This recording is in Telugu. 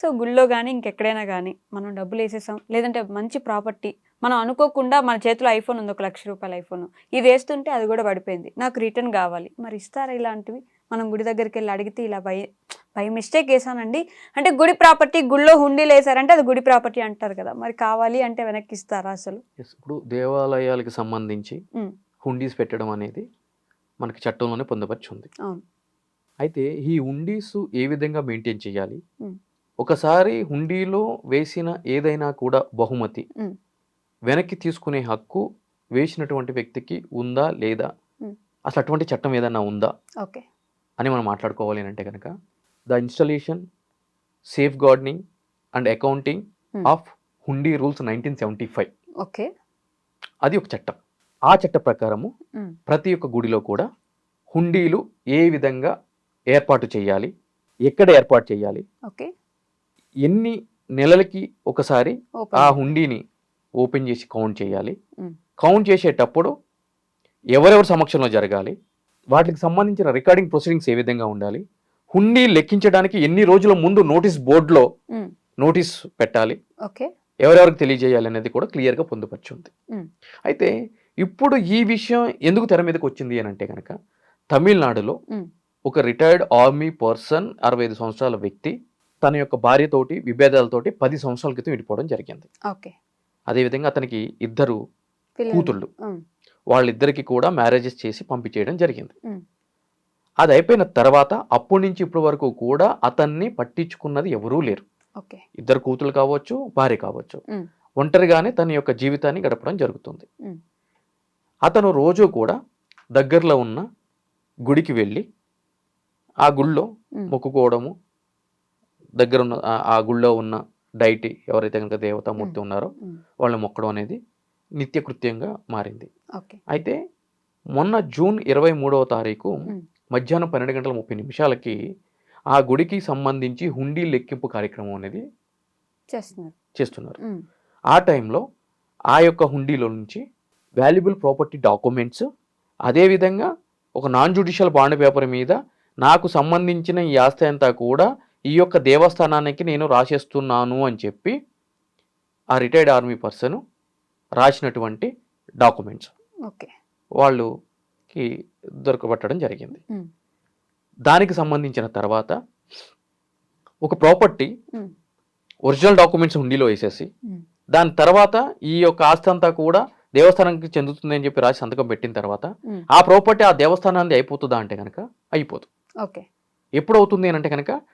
సో గుళ్ళో గానీ, ఇంకెక్కడైనా గానీ, మనం డబ్బులేసేసాం, లేదంటే మంచి ప్రాపర్టీ, మనం అనుకోకుండా మన చేతిలో ఐఫోన్ ఉంది. ఒక రూ. 1,00,000 ఐఫోను. ఇదేస్తుంటే అది గూడా పడిపోయింది. నాకు రిటర్న్ గావాలి. మరి ఇస్తారా ఇలాంటివి? మనం గుడి దగ్గరికెళ్ళి అడిగితే ఇలా బై మిస్టేక్ ఏసానండి. అంటే గుడి ప్రాపర్టీ గుళ్ళో హుండీలేసారంటే అది గుడి ప్రాపర్టీ అంటారు కదా! మరి కావాలి అంటే వెనక్కిస్తారా అసలు? ఇప్పుడు దేవాలయాలకు సంబంధించి హ్మ్. హుండీస్ పెట్టడం అనేది మనకి చట్టంలోనే పొందుపరిచి ఉంది. అవును. అయితే ఈ హుండీస్ ఏ విధంగా మెయింటైన్ చేయాలి? హ్మ్. ఒకసారి హుండీలో వేసిన ఏదైనా కూడా బహుమతి హ్మ్. వెనక్కి తీసుకునే హక్కు వేసినటువంటి వ్యక్తికి ఉందా? లేదా? హ్మ్. అసలు అటువంటి చట్టం ఏదన్నా ఉందా? ఓకే. అని మనం మాట్లాడుకోవాలి అనంటే గనక the installation, safe gardening and accounting hmm. Of hundi rules 1975 okay. అది ఒక చట్టం. ఆ చట్ట ప్రకారము హ్మ్. ప్రతి ఒక్క గుడిలో కూడా హుండీలు ఏ విధంగా ఏర్పాటు చేయాలి? ఎక్కడ ఏర్పాటు చేయాలి? ఓకే. ఎన్ని నెలలకి ఒకసారి ఓపెన్ ఆ చేయాలి. హుండీని ఓపెన్ చేసి కౌంట్ చేయాలి? హ్మ్. కౌంట్ చేసేటప్పుడు ఎవరెవరి సమక్షంలో జరగాలి? వాటికి సంబంధించిన రికార్డింగ్ ప్రొసీడింగ్స్ ఏ విధంగా ఉండాలి? హుండీ లెక్కించడానికి ఎన్ని రోజుల ముందు నోటీస్ బోర్డ్‌లో హ్మ్. నోటీస్ పెట్టాలి? ఓకే. ఎవరెవరికి తెలియజేయాలి అనేది కూడా క్లియర్‌గా పొందుపరిచి ఉంది. హ్మ్. అయితే ఇప్పుడు ఈ విషయం ఎందుకు తెర మీదకొచ్చింది అనంటే గనక తమిళనాడులో హ్మ్. ఒక రిటైర్డ్ ఆర్మీ పర్సన్ 65 సంవత్సరాల వ్యక్తి తన యొక్క భార్యతోటి విభేదాలతోటి 10 సంవత్సరాల క్రితం విడిపోవడం జరిగింది. ఓకే. అదేవిధంగా అతనికి ఇద్దరు పిల్లలు. కూతుళ్ళు. హ్మ్. వాళ్ళిద్దరికీ కూడా మ్యారేజెస్ చేసి పంపించేయడం జరిగింది. హ్మ్. అది అయిపోయిన తర్వాత అప్పటి నుంచి ఇప్పటి వరకు కూడా అతన్ని పట్టించుకున్నది ఎవరూ లేరు. ఓకే. ఇద్దరు కూతుళ్ళు కావచ్చు, భార్య కావచ్చు. హ్మ్. ఒంటరిగానే తన యొక్క జీవితాన్ని గడపడం జరుగుతుంది. హ్మ్. అతను రోజు కూడా దగ్గరలో ఉన్న గుడికి వెళ్ళి ఆ గుడిలో హ్మ్. మొక్కుకోవడము, దగ్గరున్న ఆ గుడిలో ఉన్న డైటీ ఎవరైతే గనుక దేవతామూర్తి హ్మ్. ఉన్నారో హ్మ్. వాళ్ళని మొక్కడం అనేది నిత్యకృత్యంగా మారింది. ఓకే. అయితే మొన్న జూన్ 23వ తారీఖు హ్మ్. మధ్యాహ్నం 12:30 ఆ గుడికి సంబంధించి హుండీ లెక్కింపు కార్యక్రమం అనేది చేస్తున్నారు. చేస్తున్నారు. హ్మ్. ఆ టైంలో ఆ యొక్క హుండీలో నుంచి వాల్యుబుల్ ప్రాపర్టీ డాక్యుమెంట్స్, అదేవిధంగా ఒక నాన్ జ్యుడిషియల్ బాండ్ పేపర్ మీద నాకు సంబంధించిన ఈ ఆస్తి అంతా కూడా ఈ యొక్క దేవస్థానానికి నేను రాసేస్తున్నాను అని చెప్పి ఆ రిటైర్డ్ ఆర్మీ పర్సన్ రాసినటువంటి డాక్యుమెంట్స్ ఓకే. వాళ్ళకి దొరకబట్టడం జరిగింది. హ్మ్. దానికి సంబంధించిన తర్వాత ఒక ప్రాపర్టీ హ్మ్. ఒరిజినల్ డాక్యుమెంట్స్ హుండీలో వేసేసి హ్మ్. దాని తర్వాత ఈ యొక్క ఆస్తి అంతా కూడా దేవస్థానానికి చెందుతుంది అని చెప్పి రాసి సంతకం పెట్టిన తర్వాత హ్మ్. ఆ ప్రాపర్టీ ఆ దేవస్థానాన్ని అయిపోతుందా అంటే కనుక అయిపోతుంది. ఓకే. ఎప్పుడు అవుతుంది అని అంటే కనుక